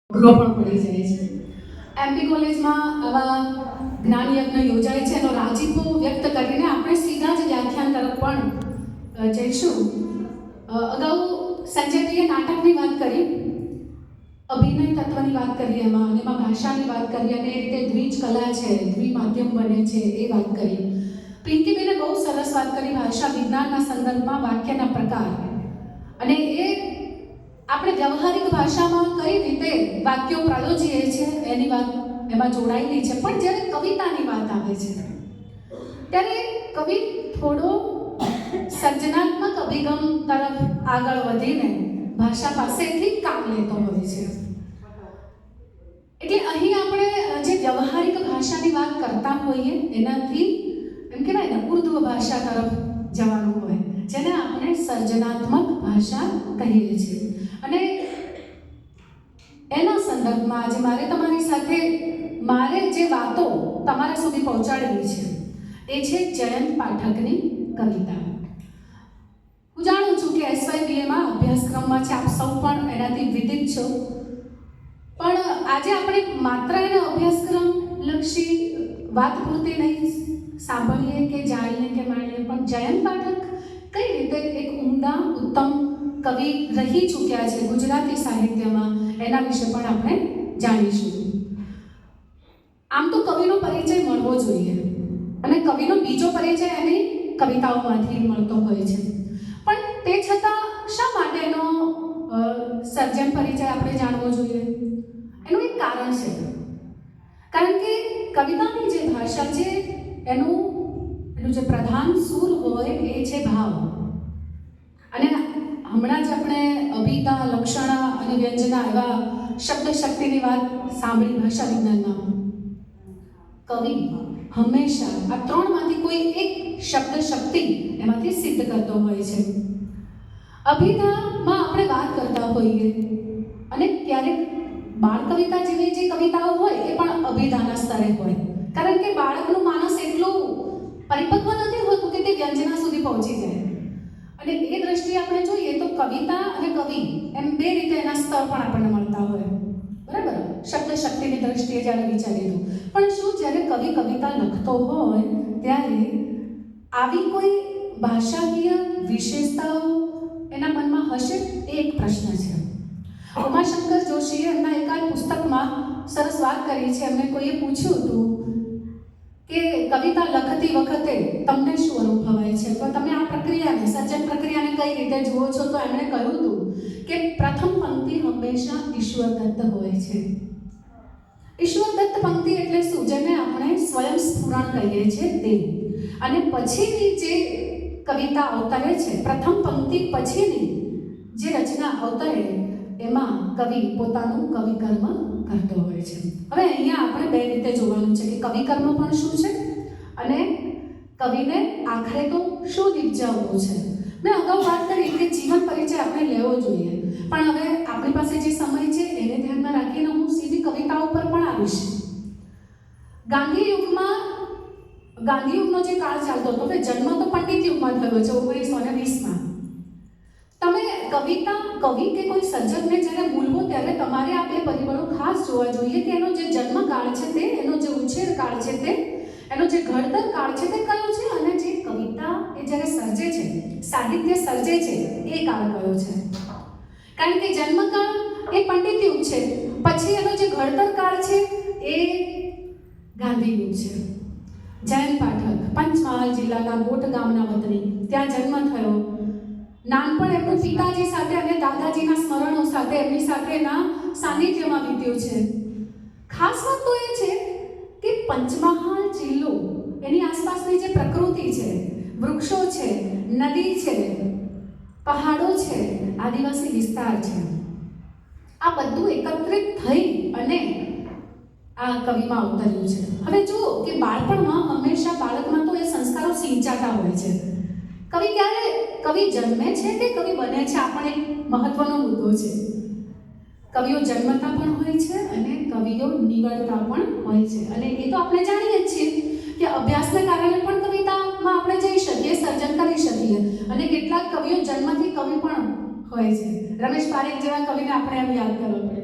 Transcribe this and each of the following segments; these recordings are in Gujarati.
અઘરો પણ પડી જાય છે. એમપી કોલેજમાં આવા જ્ઞાન યજ્ઞ યોજાય છે, એનો રાજીપો વ્યક્ત કરીને આપણે સીધા જ વ્યાખ્યાન તરફ પણ જઈશું. અગાઉ સંજયભાઈએ નાટકની વાત કરી, અભિનય તત્વની વાત કરી, એમાં ભાષાની વાત કરી, અને એ રીતે દ્વિજ કલા છે, દ્વિમાધ્યમ બને છે એ વાત કરી. પિંકીબેને બહુ સરસ વાત કરી ભાષા વિજ્ઞાનના સંદર્ભમાં વાક્યના પ્રકાર, અને એ આપણે વ્યવહારિક ભાષામાં કઈ રીતે વાક્યો પ્રયોજીએ છીએ એની વાત એમાં જોડાયેલી છે. પણ જ્યારે કવિતાની વાત આવે છે ત્યારે કવિ થોડો સર્જનાત્મક અભિગમ તરફ આગળ વધીને ભાષા પાસેથી કામ લેતો હોય છે. એટલે અહીં આપણે જે વ્યવહારિક ભાષાની વાત કરતા હોઈએ એનાથી એમ કહેવાય ને ઉર્ધ્વ ભાષા તરફ જવાનું હોય, જેને આપણે સર્જનાત્મક ભાષા કહીએ છીએ. અને એના સંદર્ભમાં આજે મારે તમારી સાથે જે વાતો તમારા સુધી પહોંચાડવી છે એ છે જયંત પાઠકની કવિતા. હું જાણું છું કે SYBAમાં અભ્યાસક્રમમાં છે, આપ સૌ પણ એનાથી વિદિત છો, પણ આજે આપણે માત્ર એના અભ્યાસક્રમ લક્ષી વાત પૂરતી નહીં સાંભળીએ કે જાણીએ કે માણીએ, પણ જયંત પાઠક કઈ રીતે એક ઉમદા ઉત્તમ કવિ રહી ચૂક્યા છે ગુજરાતી સાહિત્યમાં, એના વિશે પણ આપણે જાણીશું. આમ તો કવિનો પરિચય મળવો જોઈએ, અને કવિનો બીજો પરિચય એની કવિતાઓમાંથી મળતો હોય છે, પણ તે છતાં શા માટે એનો સર્જન પરિચય આપણે જાણવો જોઈએ? એનું એક કારણ છે. કારણ કે કવિતાની જે ભાષા છે એનું જે પ્રધાન સૂર હોય એ છે ભાવ. અને હમણાં જ આપણે અભિતા, લક્ષણા અને વ્યંજના એવા શબ્દ શક્તિની વાત સાંભળી ભાષા વિજ્ઞાનમાં. કવિ હંમેશા આ ત્રણમાંથી કોઈ એક શબ્દ શક્તિ એમાંથી સિદ્ધ કરતો હોય છે. અભિધામાં આપણે વાત કરતા હોઈએ, અને ક્યારેક બાળ કવિતા જેવી જે કવિતાઓ હોય એ પણ અભિધાના સ્તરે હોય, કારણ કે બાળકનું માનસ એટલું પરિપક્વ નથી હોતું કે તે વ્યંજના સુધી પહોંચી જાય. અને એ દ્રષ્ટિએ આપણે જોઈએ તો કવિતા અને કવિ એમ બે રીતે એના સ્તર પણ આપણને મળતા હોય, બરાબર? શબ્દ શક્તિની દ્રષ્ટિએ જ્યારે વિચારીએ તો. પણ શું જ્યારે કવિ કવિતા લખતો હોય ત્યારે આવી કોઈ ભાષાકીય વિશેષતાઓ એના મનમાં હશે? એ એક પ્રશ્ન છે. ઉમાશંકર જોશીએ એમના એકાદ પુસ્તકમાં સરસ વાત કરી છે. એમને કોઈએ પૂછ્યું હતું કે કવિતા લખતી વખતે તમને શું અનુભવાય છે, તો તમે આ પ્રક્રિયાને, સર્જન પ્રક્રિયાને કઈ રીતે જુઓ છો? તો એમણે કહ્યું હતું કે પ્રથમ પંક્તિ હંમેશા ઈશ્વરદત્ત હોય છે. ઈશ્વરદત્ત પંક્તિ એટલે શું? જેને આપણે સ્વયં સ્ફુરણ કહીએ છીએ તે. અને પછીની જે કવિતા અવતરે છે, પ્રથમ પંક્તિ પછીની જે રચના અવતરે એમાં કવિ પોતાનું કવિકર્મ કરતો હોય છે. હવે અહીંયા આપણે બે રીતે જોવાનું છે કે કવિકર્મ પણ શું છે અને કવિને આખરે તો શું નિપજાવવું છે. મેં અગાઉ વાત કરી કે જીવન પરિચય આપણે લેવો જોઈએ, પણ હવે આપણી પાસે જે સમય છે એને ધ્યાનમાં રાખીને હું સીધી કવિતાઓ પર પણ આવીશ. ગાંધી યુગનો જે કાળ ચાલતો હતો, કે જન્મ તો પંડિત યુગમાં થયો છે 1920માં. તમે કવિ કે કોઈ સર્જકને જ્યારે બોલવો ત્યારે તમારે આ બે પરિબળો ખાસ જોવા જોઈએ કે એનો જે જન્મકાળ છે તે, એનો જે ઉછેર કાળ છે તે, એનો જે ઘડતર કાળ છે તે કયો છે, અને જે કવિતા એ જ્યારે સર્જે છે, સાહિત્ય સર્જે છે એ કાળ કયો છે. કારણ કે જન્મકાળ એ પંડિત યુગ છે, પછી એનો જે ઘડતર કાળ છે એ ગાંધી યુગ છે. જયંત પાઠક પંચમહાલ જિલ્લાના ગોટ ગામના વતની, ત્યાં જન્મ થયો. નાનપણ એમનું પિતાજી સાથે અને દાદાજીના સ્મરણો સાથે એમની સાથેના સાનિધ્યમાં વીત્યું છે. ખાસ વાત તો એ છે કે પંચમહાલ જિલ્લો, એની આસપાસની જે પ્રકૃતિ છે, વૃક્ષો છે, નદી છે, પહાડો છે, આદિવાસી વિસ્તાર છે, આ બધું એકત્રિત થઈ અને આ કવિમાં અવતર્યું છે. હવે જુઓ કે બાળપણમાં હંમેશા બાળકમાં તો એ સંસ્કારો સિંચાતા હોય છે. કવિ જન્મે છે કે કવિ બને છે, આ પણ એક મહત્વનો મુદ્દો છે. કવિઓ જન્મતા પણ હોય છે અને કવિઓ નિવડતા પણ હોય છે. અને એ તો આપણે જાણીએ જ છીએ કે અભ્યાસને કારણે પણ કવિતામાં આપણે જઈ શકીએ, સર્જન કરી શકીએ. અને કેટલાક કવિઓ જન્મથી કવિ પણ હોય છે. રમેશ પારેખ જેવા કવિને આપણે એમ યાદ કરવા પડે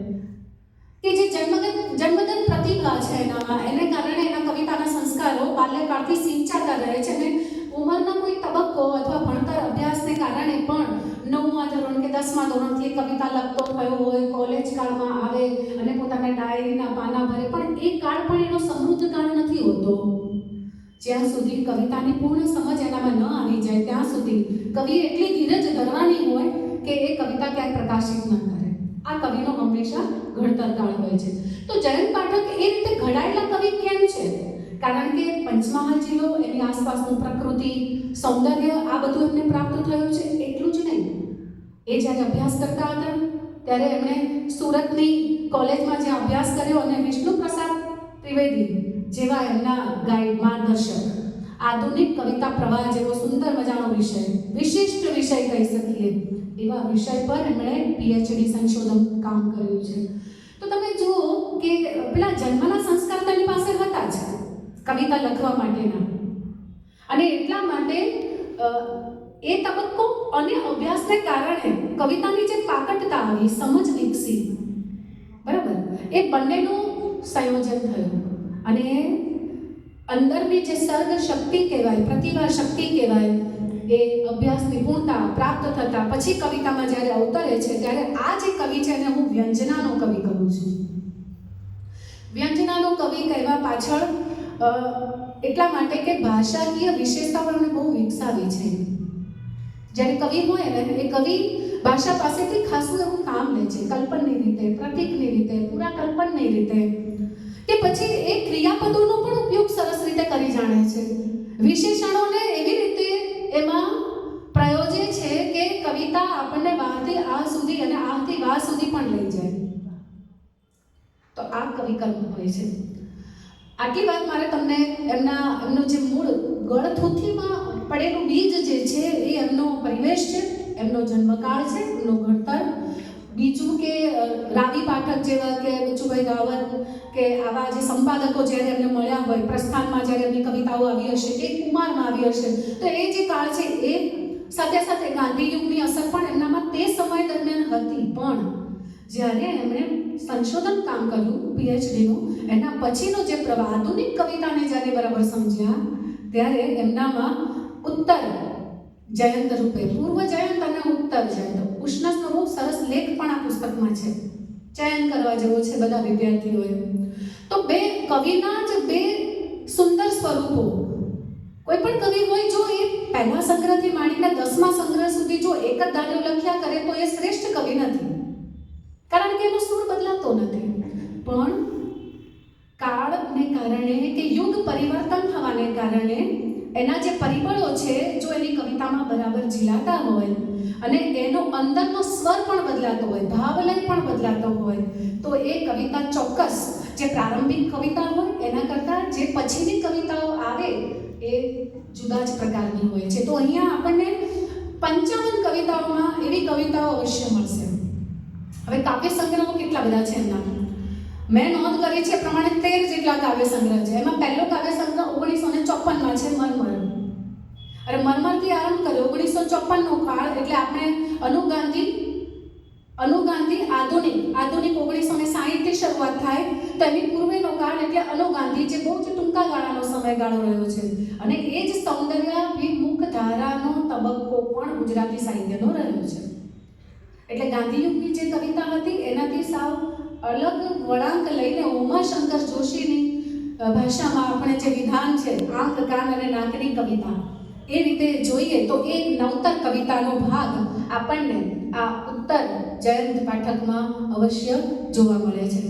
કે જે જન્મગત પ્રતિભા છે એનામાં, એને કારણે એના કવિતાના સંસ્કારો બાલ્યકાળથી સિંચાતા રહે છે અને ઉંમરના કોઈ તબક્કો અથવા ભણતર અભ્યાસને કારણે પણ 9મા ધોરણ કે 10મા ધોરણથી કવિતા લખતો થયો હોય, કોલેજ કાળમાં આવે અને પોતાના ડાયરીના પાના ભરે, પણ એ કાળ પણ એનો સમૃદ્ધ કાળ નથી હોતો. જ્યાં સુધી કવિતાની પૂર્ણ સમજ એનામાં ન આવી જાય ત્યાં સુધી કવિ એટલી ધીરજ ધરવાની હોય કે એ કવિતા ક્યાંય પ્રકાશિત ન કરે. આ કવિનો હંમેશા ઘડતર કાળ હોય છે. તો જયંત પાઠક એ રીતે ઘડાયેલા કવિ કેમ છે? કારણ કે પંચમહાલ જિલ્લો, એની આસપાસનું પ્રકૃતિ, સૌંદર્ય, આ બધું એમને પ્રાપ્ત થયું છે. એટલું જ નહીં, એ જ્યારે અભ્યાસ કરતા હતા ત્યારે એમણે સુરતની કોલેજમાં જે અભ્યાસ કર્યો અને વિષ્ણુ પ્રસાદ ત્રિવેદી જેવા એમના ગાઈડ, માર્ગદર્શક, આધુનિક કવિતા પ્રવાહ જેવો સુંદર મજાનો વિષય, વિશિષ્ટ વિષય કહી શકીએ એવા વિષય પર એમણે પીએચડી સંશોધન કામ કર્યું છે. તો તમે જુઓ કે પેલા જન્મના સંસ્કાર તેની પાસે હતા જ કવિતા લખવા માટેના, અને એટલા માટે એ તબક્કો અને અભ્યાસને કારણે કવિતાની જે પાકટતા આવી, સમજ વિકસી, બરાબર, એ બંનેનું સંયોજન થયું અને અંદરની જે સર્ગ શક્તિ કહેવાય, પ્રતિભા શક્તિ કહેવાય, એ અભ્યાસ નિપુણતા પ્રાપ્ત થતા પછી કવિતામાં જ્યારે અવતરે છે ત્યારે આ જે કવિ છે એને હું વ્યંજનાનો કવિ કહું છું. વ્યંજનાનો કવિ કહેવા પાછળ એટલા માટે કે ભાષાકીય વિશેષતાઓ એમણે બહુ વિકસાવી છે. જ્યારે કવિ હોય ને એ કવિ ભાષા પાસેથી ખાસું એવું કામ લે છે, કલ્પનની રીતે, પ્રતીકની રીતે, પૂરા કલ્પનની રીતે, કે પછી એ ક્રિયાપદોનો પણ ઉપયોગ સરસ રીતે કરી જાણે છે. વિશેષણોને એવી રીતે એમાં પ્રયોજે છે કે કવિતા આપણને વાહથી આ સુધી અને આથી વાહ સુધી પણ લઈ જાય. તો આ કવિ કર્મ હોય છે. આટલી વાત મારે તમને એમનું જે મૂળ ગળથુથીમાં પડેલું બીજ જે છે એ એમનો પરિવેશ છે, એમનો જન્મકાળ છે, એમનો ઘડતર. બીજું કે રાવી પાઠક જેવા કે બચુભાઈ રાવત કે આવા જે સંપાદકો જ્યારે એમને મળ્યા હોય, પ્રસ્થાનમાં જ્યારે એમની કવિતાઓ આવી હશે કે કુમારમાં આવી હશે, તો એ જે કાળ છે એ સાથે સાથે ગાંધી યુગની અસર પણ એમનામાં તે સમય દરમિયાન હતી. પણ જ્યારે એમણે સંશોધન કામ કર્યું પીએચડીનું, એના પછીનો જે પ્રવાહ, આધુનિક કવિતાને જ્યારે બરાબર સમજ્યા ત્યારે એમનામાં ઉત્તર જયંત રૂપે, પૂર્વ જયંત અને ઉત્તર જયંત, ઉષ્ણસનો બહુ સરસ લેખ પણ આ પુસ્તકમાં છે, ચયન કરવા જેવો છે બધા વિદ્યાર્થીઓએ. તો બે કવિના જ બે સુંદર સ્વરૂપો. કોઈ પણ કવિ હોય જો એ પહેલા સંગ્રહથી માંડીને 10મા સંગ્રહ સુધી જો એક જ ધાર્યો લખ્યા કરે તો એ શ્રેષ્ઠ કવિ નથી, કારણ કે એનો સૂર બદલાતો નથી. પણ કાળને કારણે કે યુગ પરિવર્તન થવાને કારણે એના જે પરિબળો છે જો એની કવિતામાં બરાબર ઝીલાતા હોય અને એનો અંદરનો સ્વર પણ બદલાતો હોય, ભાવલય પણ બદલાતો હોય, તો એ કવિતા ચોક્કસ જે પ્રારંભિક કવિતા હોય એના કરતાં જે પછીની કવિતાઓ આવે એ જુદા જ પ્રકારની હોય છે. તો અહીંયા આપણને 55 કવિતાઓમાં એવી કવિતાઓ અવશ્ય મળશે. હવે કાવ્ય સંગ્રહો કેટલા બધા છે એમના, મેં નોંધ કરી છે પ્રમાણે 13 જેટલા કાવ્ય સંગ્રહ છે. એમાં પહેલો કાવ્ય સંગ્રહ 1954માં છે, મરમર. અરે મરમરથી આરંભ કર્યો 1954નો કાળ, એટલે આપણે અનુગાંધી આધુનિક 1960થી શરૂઆત થાય તો એની પૂર્વેનો કાળ એટલે અનુગાંધી, જે બહુ જ ટૂંકા ગાળાનો સમયગાળો રહ્યો છે. અને એ જ સૌંદર્યાભિમુખ ધારાનો તબક્કો પણ ગુજરાતી સાહિત્યનો રહ્યો છે. એટલે ગાંધી યુગની જે કવિતા હતી એનાથી સાવ અલગ વળાંક લઈને ઉમાશંકર જોશીની ભાષામાં આપણે જે વિધાન છે, આંખ, કાન અને નાકની કવિતા, એ રીતે જોઈએ તો એ નવતર કવિતાનો ભાગ આપણને આ ઉત્તર જયંત પાઠકમાં અવશ્ય જોવા મળે છે.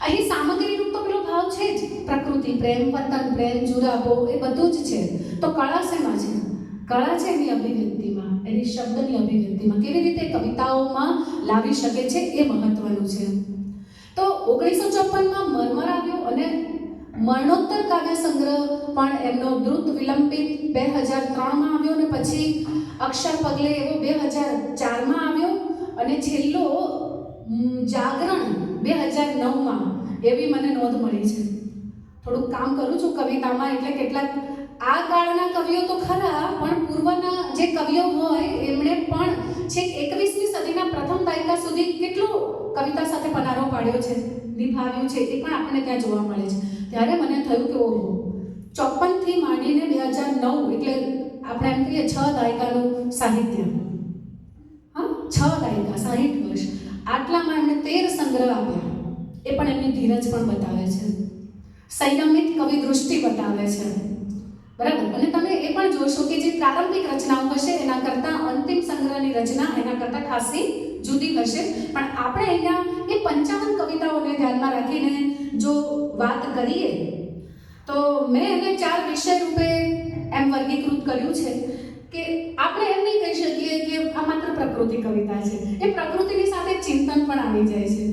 અહીં સામગ્રીનો તો પેલો ભાવ છે જ, પ્રકૃતિ પ્રેમ, વતન પ્રેમ, જુરાપો, એ બધું જ છે. તો કળા શેમાં છે? કળા છે એની અભિવ્યક્તિમાં, એની શબ્દની અભિવ્યક્તિમાં, કેવી રીતે કવિતાઓમાં લાવી શકે છે એ મહત્વનું છે. તો 1954માં મરમર આવ્યો અને મરણોત્તર કાવ્ય સંગ્રહ પણ એમનો દ્રુત વિલંબિત 2003માં આવ્યો અને પછી અક્ષર પગલે એવો 2004માં આવ્યો અને છેલ્લો જાગરણ 2009માં એવી મને નોંધ મળી છે. થોડુંક કામ કરું છું કવિતામાં એટલે કેટલાક આ કાળના કવિઓ તો ખરા, પણ પૂર્વના જે કવિઓ હોય એમણે પણ છેક 21મી સદીના પ્રથમ દાયકા સુધી કેટલો કવિતા સાથે પનારો પાડ્યો છે, નિભાવ્યું છે, એ પણ આપણને ત્યાં જોવા મળે છે. ત્યારે મને થયું કે ઓહો, 54 થી માંડીને 2009 એટલે આપણે એમ કહીએ 6 દાયકાનું સાહિત્ય. હા, 6 દાયકા, 60 વર્ષ. આટલામાં એમણે 13 સંગ્રહ આપ્યા. એ પણ એમની ધીરજ પણ બતાવે છે, સંયમિત કવિ દૃષ્ટિ બતાવે છે. બરાબર. અને તમે એ પણ જોશો કે જે પ્રારંભિક રચનાઓ હશે એના કરતાં અંતિમ સંગ્રહની રચના એના કરતાં ખાસી જુદી હશે. પણ આપણે અહીંયા એ 55 કવિતાઓને ધ્યાનમાં રાખીને જો વાત કરીએ તો મેં એને 4 વિષય રૂપે એમ વર્ગીકૃત કર્યું છે કે આપણે એમ નહીં કહી શકીએ કે આ માત્ર પ્રકૃતિ કવિતા છે. એ પ્રકૃતિની સાથે ચિંતન પણ આવી જાય છે.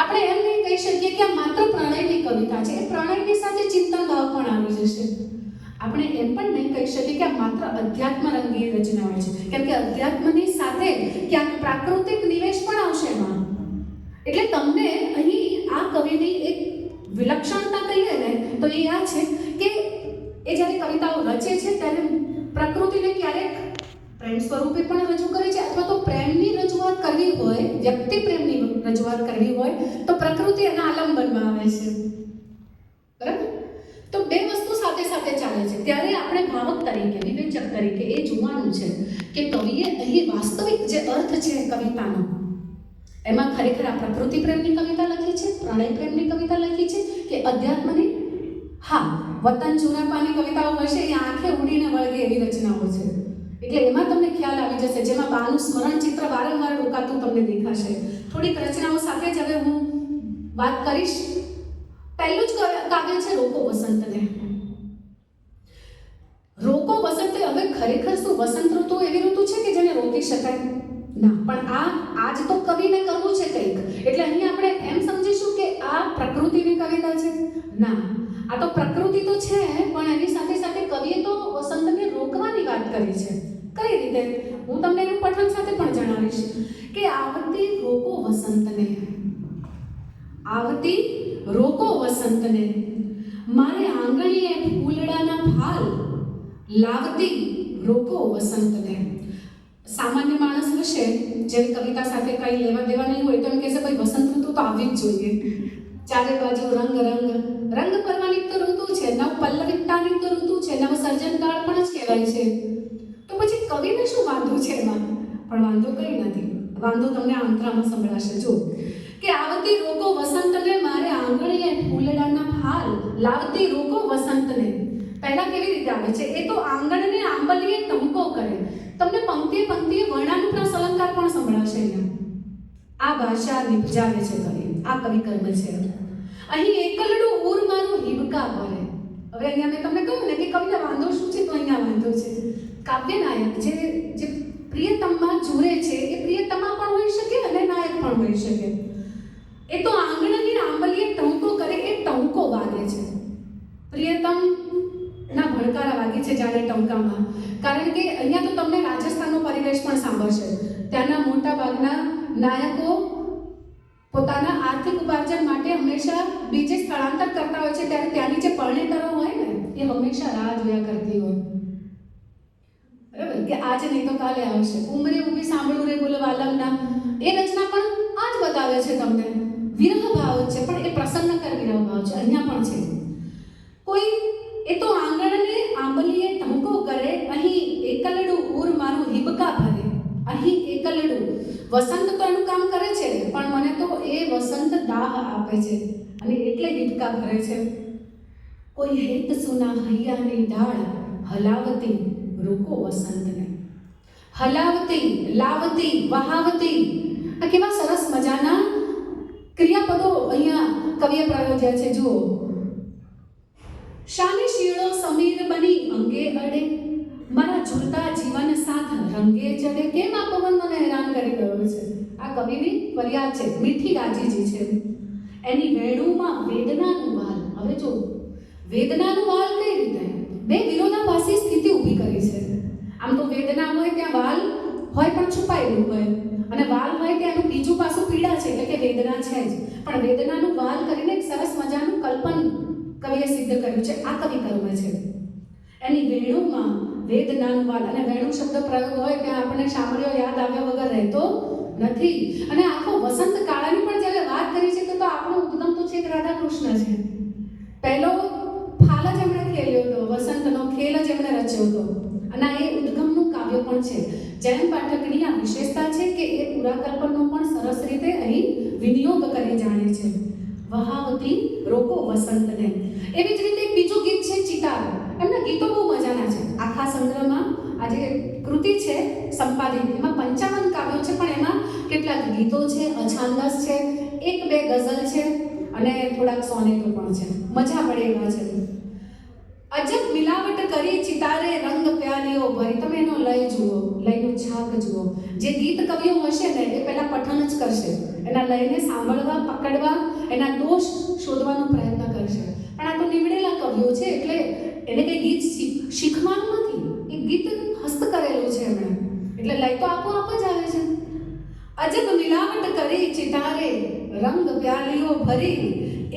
આપણે એમ નહીં કહી શકીએ કે આ માત્ર પ્રણયની કવિતા છે. એ પ્રણયની સાથે ચિંતન ભાવ પણ આવી જશે. આપણે એમ પણ નહીં કહી શકીએ કે આ માત્ર અધ્યાત્મ રંગી રચનાઓ છે, કેમ કે અધ્યાત્મની સાથે ક્યાંક પ્રાકૃતિક નિવેશ પણ આવશે એમાં. એટલે તમને અહીં આ કવિની એક વિલક્ષણતા કહીએ ને તો એ આ છે કે એ જ્યારે કવિતાઓ રચે છે ત્યારે પ્રકૃતિને ક્યારેક પ્રેમ સ્વરૂપે પણ રજૂ કરે છે, અથવા તો પ્રેમની રજૂઆત કરવી હોય, વ્યક્તિ પ્રેમની રજૂઆત કરવી હોય તો પ્રકૃતિ એના આલંબનમાં આવે છે. બરાબર. તો બે વસ્તુ સાથે સાથે ચાલે છે. ત્યારે આપણે ભાવક તરીકે, વિવેચક તરીકે એ જોવાનું છે કે કવિએ અહીં વાસ્તવિક જે અર્થ છે કવિતાનો, એમાં ખરેખર આ પ્રકૃતિ પ્રેમની કવિતા લખી છે, પ્રણય પ્રેમની કવિતા લખી છે કે અધ્યાત્મની. હા, વતન જૂનાપાની કવિતાઓ હશે, એ આંખે ઉડીને વળગે એવી રચનાઓ છે. એટલે એમાં તમને ખ્યાલ આવી જશે, જેમાં બાનું સ્મરણ ચિત્ર વારંવાર રોકાતું તમને દેખાશે. થોડીક રચનાઓ સાથે જ હવે હું વાત કરીશ. પહેલું જ કાવ્ય છે રોકો વસંતને. રોકો વસંતે. હવે ખરેખર શું વસંત ઋતુ એવી ઋતુ છે કે જેને રોકી શકાય? ના. પણ આજ તો કવિને કરવું છે કંઈક, એટલે અહીં આપણે એમ સમજીશું કે આ પ્રકૃતિની કવિતા છે? ના, આ તો પ્રકૃતિ તો છે, પણ એની સાથે સાથે કવિએ તો વસંતને રોકવાની વાત કરી છે. કઈ રીતે? હું તમને એનું પઠન સાથે પણ જણાવીશ કે આવતી રોકો વસંતને, આવતી રોકો વસંતને, મારે આંગણીએ ફૂલડાના ફાલ લાવતી રોકો વસંતને. સામાન્ય માણસ હશે જેમ કવિતા સાથે કઈ લેવા દેવા નહીં હોય તો એમ કહેશે ભાઈ વસંત ઋતુ તો આવી જ જોઈએ, ચારે બાજુ રંગ રંગ રંગ ભરવાની તો ઋતુ છે, નવ પલ્લવિકતાની તો ઋતુ છે, નવ સર્જનકાળ પણ જ કહેવાય છે. તો પછી કવિને શું વાંધો છે એમાં? પણ વાંધો કઈ નથી. વાંધો તમને આંતરામાં સંભળાશે. જો કે આવતી રોકો વસંતને, મારે આંગણીએ ફૂલડાના ફાલ લાવતી રોકો વસંતને. પહેલા કેવી રીતે આવે છે? એ તો આંગણને આંબલીએ ટંકો કરે. તમને પંક્તિએ પંક્તિએ વર્ણાનુપ્રાસ અલંકાર પણ સંભળાશે અહીંયા. આ ભાષા નિપજાવે છે કવિ. આ કવિ કર્મ છે. અહીં એકલડું ઉર મારું હિબકા ભરે. હવે અહીંયા મેં તમને કહ્યું ને કે કવિને વાંધો શું છે, તો અહીંયા વાંધો છે. કાવ્ય નાયક જે પ્રિયતમમાં જુરે છે, એ પ્રિયતમા પણ હોઈ શકે અને નાયક પણ હોઈ શકે. એ તો આંગણની આંબલીએ ટંકો કરે, એ ટંકો વાગે છે. પ્રિયતમ ના ભણકારા વાગે છે જાણે ટંકામાં. કારણ કે અહીંયા તો તમને રાજસ્થાનનો પરિવેશ પણ સાંભળશે. ત્યાંના મોટા ભાગના નાયકો પોતાના આર્થિક ઉપાર્જન માટે હંમેશા બીજે સ્થળાંતર કરતા હોય છે, ત્યારે ત્યાંની જે પરણેતરો હોય ને એ હંમેશા રાહ જોયા કરતી હોય. બરાબર કે આજે નહીં તો કાલે આવશે. ઉમરે ઊભી સાંભળું રે બોલવાલમના એ રચના પણ આ જ બતાવે છે તમને. વિરહ ભાવ છે, પણ એ પ્રસન્નકર વિરહ ભાવ છે. અહીંયા પણ છે. કોઈ એ તો આંગણને આંબલીએ ટંકો કરે, અહીં એકલડું ઉર મારું હિબકા ભરે. અહીં એકલડું વસંત તો એનું કામ કરે છે, પણ મને તો એ વસંત દાહ આપે છે અને એટલે હિબકા ભરે છે. કોઈ હેત સુના હૈયાની ડાળ હલાવતી રોકો વસંતને. હલાવતી, લાવતી, વહાવતી, આ કેવા સરસ મજાના ક્રિયાપદો અહીંયા કવિએ પ્રયોજ્યા છે. જુઓ, શાને શીળો સમીર બની અંગે અડે, મારા ઝૂલતા જીવન સાથ રંગે ચડે. કેમ આ પવન મને હેરાન કરી ગયો છે? આ કવિની ફરિયાદ છે, મીઠી રાજીજી છે. એની વેણુમાં વેદનાનું વાલ. હવે જો વેદનાનું વાલ કઈ રીતે? બે વિરોધાભાસી સ્થિતિ ઊભી કરી છે. આમ તો વેદના હોય ત્યાં વાલ હોય પણ છુપાયેલું હોય, અને વાલ હોય ત્યાં એનું બીજું પાસું પીડા છે, એટલે કે વેદના છે જ. પણ વેદનાનું વાલ કરીને એક સરસ મજાનું કલ્પન કવિએ સિદ્ધ કર્યું છે. આ કવિ કર્મ છે. એની વેણુમાં વેદનાનું વાલ, અને વેણુ શબ્દ પ્રયોગ હોય ત્યાં આપણને સાંભળ્યો યાદ આવ્યા વગર રહેતો નથી. અને આખો વસંત કાળાની પણ જ્યારે વાત કરી છે તો આપણો ઉદ્ગમ તો છે રાધા કૃષ્ણ છે. પહેલો ફાલ જ એમણે ખેલ્યો હતો, વસંતનો ખેલ જ એમણે રચ્યો હતો, અને એ ઉદ્ગમનું કાવ્ય પણ છે. જયંત પાઠકની આ વિશેષતા છે કે એ પુરાકલ્પનનો પણ સરસ રીતે અહીં વિનિયોગ કરી જાણે છે. વહાવતી રોકો વસંતને. એવી જ રીતે એક બીજું ગીત છે ચિતાર. એમના ગીતો બહુ મજાના છે. આખા સંગ્રહમાં આ જે કૃતિ છે સંપાદિત, એમાં 55 કાવ્યો છે, પણ એમાં કેટલાક ગીતો છે, અછાંદસ છે, એક બે ગઝલ છે અને થોડાક સોનેટો પણ છે. મજા પડે એવા છે. અજબ મિલાવટ કરી ચિતારે રંગ પ્યાલીઓ ભરી. તમે એનો લય જુઓ, લયનો છાક જુઓ. જે ગીત કવિઓ હશે ને એ પહેલા પઠન જ કરશે, એના લયને સાંભળવા, પકડવા, એના દોષ શોધવાનો પ્રયત્ન કરશે. પણ આ તો નીવડેલા કવિઓ છે એટલે એને કંઈ ગીત શીખવાનું નથી, એ ગીત હસ્ત કરેલું છે એમણે, એટલે લય તો આપોઆપ જ આવે છે. અજબ મિલાવટ કરી ચિતારે રંગ પ્યાલીઓ ભરી,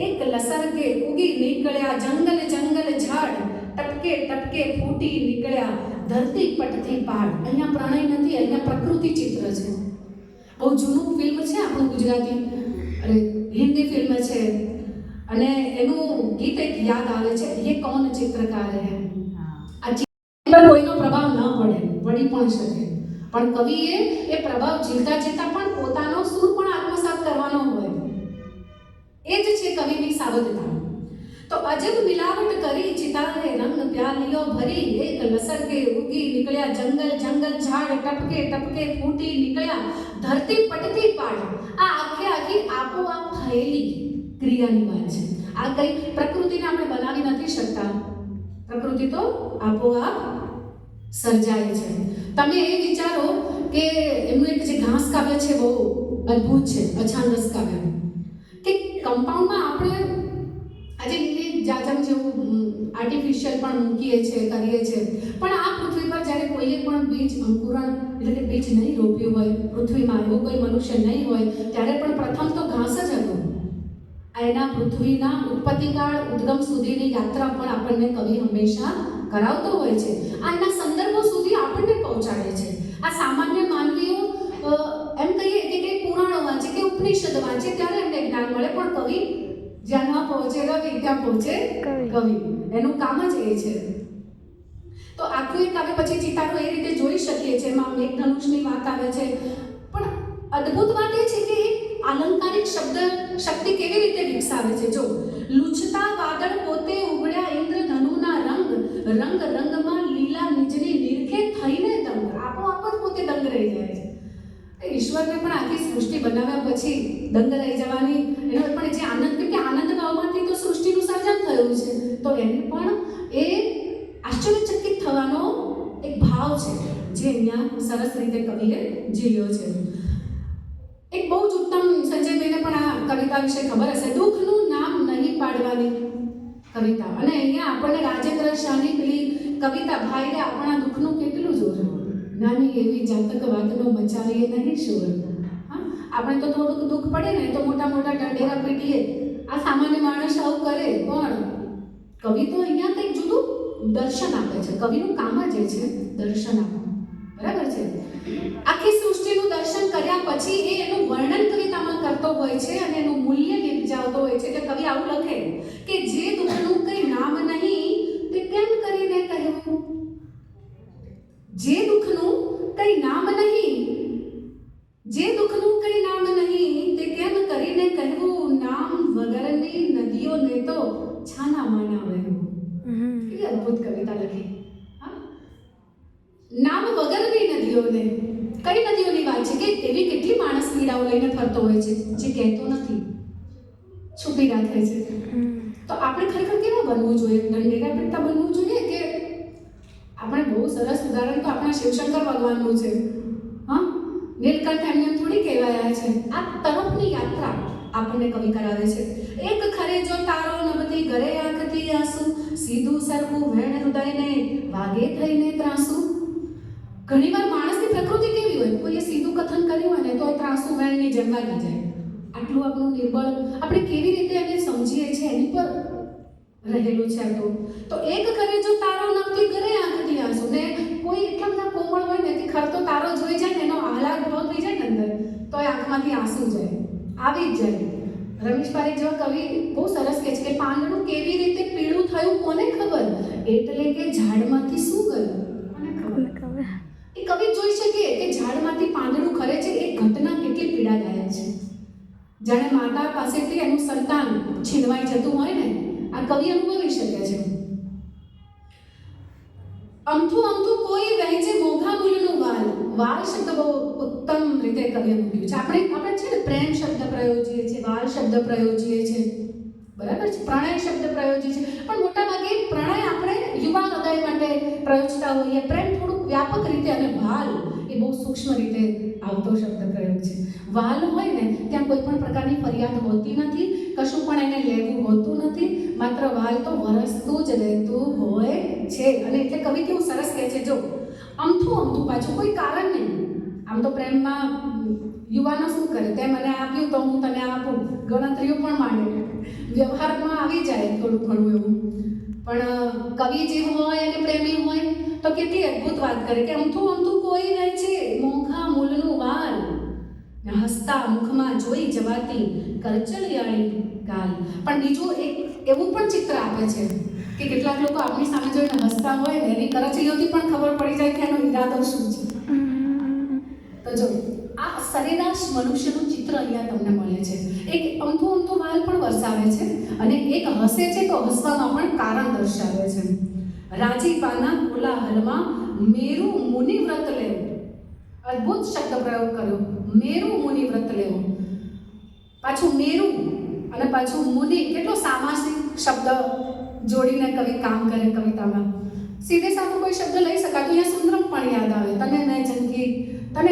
એક લસરકે ઉગી નીકળ્યા જંગલ જંગલ ઝાડ, ટપકે ટપકે ફૂટી નીકળ્યા ધરતી પટથી પહાડ. અહીંયા પ્રણય નથી, અહીંયા પ્રકૃતિ ચિત્ર છે. બહુ જૂનું ફિલ્મ છે આપણું ગુજરાતી, અરે હિન્દી ફિલ્મ છે, અને એનું ગીત એક યાદ આવે છે, ये कौन चित्रकार है. આ ચિત્ર કોઈનો પ્રભાવ ન પડે, પડી પણ શકે, પણ કવિએ એ પ્રભાવ ઝીલતા ઝીલતા પણ પોતાનો સુર પણ આત્મસાત કરવાનો હોય. એ જ છે કવિની સાવધતા. તો અજબ મિલાવટ કરી ચિતારે રંગ પ્યાલીઓ ભરી, એક લસરકે ઉગી નીકળ્યા જંગલ જંગલ ઝાડ, ટપકે ટપકે ફૂટી નીકળ્યા ધરતી પટતી પાડ. આ આખી આપોઆપ થયેલી ક્રિયાની વાત છે. આ કઈ પ્રકૃતિને આપણે બનાવી નથી શકતા, પ્રકૃતિ તો આપોઆપ સર્જાય છે. તમે એ વિચારો કે એમનું એક જે ઘાસ કાવ્ય છે બહુ અદ્ભુત છે, અછાંદસ કાવ્ય, કે કમ્પાઉન્ડમાં આપણે આજે જાજમ જેવું આર્ટિફિશિયલ પણ મૂકીએ છીએ, કરીએ છીએ, પણ આ પૃથ્વી પર જ્યારે કોઈએ પણ બીજ અંકુરણ એટલે કે બીજ નહીં રોપ્યું હોય પૃથ્વીમાં, એવો કોઈ મનુષ્ય નહીં હોય, ત્યારે પણ પ્રથમ તો ઘાસ જ હતું. એના પૃથ્વીના ઉત્પત્તિકાળ ઉદ્ગમ સુધીની યાત્રા પણ આપણને કવિ હંમેશા કરાવતો હોય છે. આ એના સંદર્ભો સુધી આપણને પહોંચાડે છે. આ સામાન્ય માનવીઓ એમ કહીએ કે કંઈ પુરાણો વાંચે કે ઉપનિષદ વાંચે ત્યારે એમને જ્ઞાન મળે, પણ કવિ જ્યાં ન પહોંચે રવિ ત્યાં પહોંચે કવિ. એનું કામ જ એ છે. તો આખું એક કાવ્ય પછી ચિતારો એ રીતે જોઈ શકીએ છીએ. એમાં મેઘધનુષની વાત આવે છે, પણ અદ્ભુત વાત એ છે કે આલંકારિક શબ્દ શક્તિ કેવી રીતે વિકસાવે છે. જો લૂછતા વાદળ પોતે ઉગડ્યા ઇન્દ્રધનુના રંગ, રંગ રંગમાં લીલા નિજની નિરખે થઈને દંગ. આપોઆપ જ પોતે દંગ રહી જાય છે. ઈશ્વરને પણ આખી સૃષ્ટિ બનાવ્યા પછી દંગ રહી જવાની એનો પણ જે આનંદ, કે આનંદ ભાવમાંથી તો સૃષ્ટિનું સર્જન થયું છે, તો એને પણ એ આશ્ચર્યચકિત થવાનો એક ભાવ છે જે અહીંયા સરસ રીતે કવિએ ઝીલ્યો છે. એક બહુ જ ઉત્તમ, સંજયભાઈને પણ આ કવિતા વિશે ખબર હશે, દુઃખનું નામ નહીં પાડવાની કવિતા. અને અહીંયા આપણને રાજેન્દ્ર શાહની પેલી કવિતા ભાઈ રે આપણા દુઃખનું કેટલું જોર, નાની એવી જાતક વાતનો મચાવીએ નહીં શોર. હા, આપણે તો થોડુંક દુઃખ પડે ને તો મોટા મોટા ઢંઢેરા પીટીએ, આ સામાન્ય માણસ આવું કરે, પણ કવિ તો અહીંયા કંઈક જુદું દર્શન આપે છે. કવિનું કામ જ એ છે દર્શન આપવું, બરાબર છે. આખી સૃષ્ટિનું દર્શન કર્યા પછી એ એનું વર્ણન કવિતામાં કરતો હોય છે અને એનું મૂલ્ય નિપજાવતો હોય છે. એટલે કવિ આવું લખે કે જે દુઃખનું કંઈ નામ નહીં તે કેમ કરીને કહેવું, જે દુઃખનું કંઈ નામ નહીં, જે દુઃખનું કંઈ નામ નહીં તે કેમ કરીને કહેવું, નામ વગરની નદીઓને તો છાના માના વહેવું. કેટલી અદ્ભુત કવિતા લખી. નામ વગરની નદીઓને, કઈ નદીઓની વાત છે કે એવી કેટલી માણસ પીડાઓ લઈને ફરતો હોય છે જે કહેતો નથી, છુપી રાખે છે. તો આપણે ખરેખર કેવા બનવું જોઈએ, ઢંઢેરા પીટતા બનવું જોઈએ કે આપણે બહુ સરસ ઉદાહરણ તો આપણા શિવશંકર ભગવાનનું છે. હા, નીલકંઠ એમને થોડી કહેવાયા છે. આ તરફની યાત્રા આપણને કવિ કરાવે છે. એક ખરે જો તારો નભતી ઘરે આંખથી આંસુ, સીધું સરખું વેણ હૃદયને વાગે થઈને ત્રાસુ. ઘણીવાર માણસની પ્રકૃતિ કેવી હોય, કોઈએ સીધું કથન કર્યું હોય ને તો એ ત્રાસુ વેણની જેમ વાગી જાય. આટલું આપણું નિર્બળ, આપણે કેવી રીતે એને સમજીએ છીએ એની પર રહેલું છે. તો એક ઘરે જો તારો નક્કી કરે આંખથી આંસુ ને કોઈ એટલા બધા કોમળ હોય ને કે ખરતો તારો જોઈ જાય ને એનો આહલાદ ઉભો થઈ જાય ને અંદર તો એ આંખમાંથી આંસુ જાય આવી જ જાય. રમેશ પારેખ જેવા કવિ બહુ સરસ કહે છે કે પાંદડું કેવી રીતે પીળું થયું કોને ખબર, એટલે કે ઝાડમાંથી શું ગયું કોને ખબર. એ કવિ જોઈ શકે કે ઝાડમાંથી પાંદડું ખરે છે એ ઘટના કેટલી પીડાદાયક છે. જાણે માતા પાસેથી એનું સંતાન છીનવાઈ જતું હોય ને આ કવિ અનુભવી શકે છે. અમથું અમથું કોઈ વહેંચે મોઘા મૂલ્યનું વાલ. વાલ શબ્દ બહુ ઉત્તમ રીતે કવિએ મૂક્યું છે. આપણે છે ને પ્રેમ શબ્દ પ્રયોજીએ છીએ, વાલ શબ્દ પ્રયોજીએ છીએ, બરાબર છે, પ્રણય શબ્દ પ્રયોજીએ છીએ, પણ મોટાભાગે પ્રણય આપણે યુવા હૃદય માટે પ્રયોજતા હોઈએ, પ્રેમ થોડુંક વ્યાપક રીતે, અને વાલ એ બહુ સૂક્ષ્મ રીતે આવતો શબ્દ પ્રયોગ છે. વાલ હોય ને ત્યાં કોઈ પણ પ્રકારની ફરિયાદ હોતી નથી, કશું પણ એને લેવું હોતું નથી, માત્ર વાલ તો વરસતું જ રહેતું હોય છે. અને એટલે કવિ કેવું સરસ કહે છે, જો અમથું અમથું પાછું કોઈ કારણ નહીં. આમ તો પ્રેમમાં યુવાનો શું કરે, તે મને આપ્યું તો હું તને આપું, ગણતરીઓ પણ માંડે, વ્યવહારમાં આવી જાય થોડું ઘણું એવું. પણ કવિ જે હોય અને પ્રેમી હોય તો કેટલી અદ્ભુત વાત કરે કે અમથું અમથું કોઈ રહે છે મોંઘા મૂલનું વાલ, હસતા મુખમાં જોઈ જવાતી કરચલિયાળી ગાલ. પણ બીજું એક એવું પણ ચિત્ર આપે છે કે કેટલાક લોકો આપણી સામે જોઈને હસતા હોય ને એની કરચલીઓથી પણ ખબર પડી જાય કે એનો ઈરાદો શું છે. તો જો આ સરેરાશ મનુષ્યનું ચિત્ર અહીંયા તમને મળે છે. એક અમથું અમથું વાલ પણ વરસાવે છે અને એક હસે છે તો હસવામાં પણ કારણ દર્શાવે છે. રાજીપાના કોલાહલમાં મેરુ મુનિ વ્રત લેવું. અદ્ભુત શબ્દ પ્રયોગ કર્યો, મેરુ મુનિ વ્રત લેવું. પાછું મેરુ અને પાછું મુનિ, કેટલો સામાસિક શબ્દ જોડીને કવિ કામ કરે કવિતામાં. સીધે સાધું કોઈ શબ્દ લઈ શકાતું, અહીંયા સુંદરમ પણ યાદ આવે. તને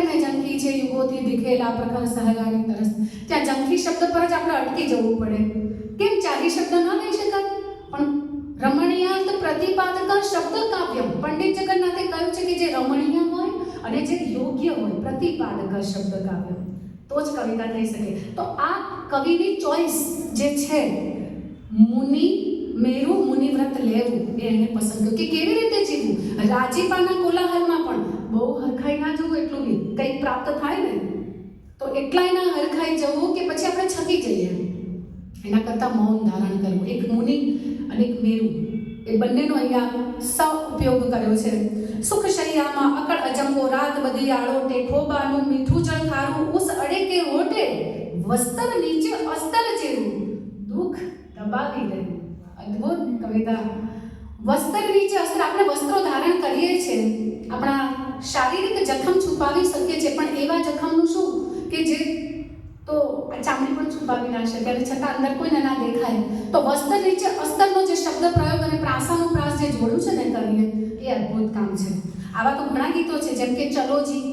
મેં જંખી છે યુગોથી દીખેલા પ્રખર સહગાની તરસ. ત્યાં જંખી શબ્દ પર જ આપણે અટકી જવું પડે. કેમ ચારી શબ્દ ન લઈ શકાય? પણ રમણીયાર્થ પ્રતિપાદક શબ્દ કાવ્ય, પંડિત જગન્નાથે કહ્યું છે કે જે રમણીય હોય અને જે યોગ્ય હોય, પ્રતિપાદક શબ્દ કાવ્ય, તો જ કવિતા થઈ શકે. તો આ કવિની ચોઈસ જે છે, મુનિ મેરુ મુનિ વ્રત લેવું, એ એને પસંદ કર્યું કે કેવી રીતે જીવવું. રાજીપાના કોલાહલમાં પણ બહુ હરખાઈ ના જવું, એટલું બી કંઈક પ્રાપ્ત થાય ને તો એટલાય ના હરખાઈ જવું કે પછી આપણે છકી જઈએ. એના કરતાં મૌન ધારણ કરવું. એક મુનિ અને એક મેરુ, એ બંનેનો અહીંયા સ ઉપયોગ કર્યો છે. સુખ શૈયામાં અકળ અજંબો રાત બધી આળોટે, ખોબાનું મીઠું જળ ખારું ઉસ અડે કે હોટે, વસ્ત્ર નીચે અસ્તર જેવું દુઃખ દબાવી રહે. અદ્ભુત કવિતા. વસ્ત્ર નીચે અસ્ત્ર, આપણે વસ્ત્રો ધારણ કરીએ છીએ, આપણા શારીરિક જખમ છુપાવી શકીએ છીએ, પણ એવા જખમનું શું કે જે તો ચામડી પણ છુપાવી ના શકે અને છતાં અંદર કોઈને ના દેખાય. તો વસ્ત્ર નીચે અસ્તરનો જે શબ્દ પ્રયોગ અને પ્રાસાનુપ્રાસ જે જોડ્યું છે ને કવિએ, એ અદ્ભુત કામ છે. આવા તો ઘણા ગીતો છે, જેમ કે ચલોજી,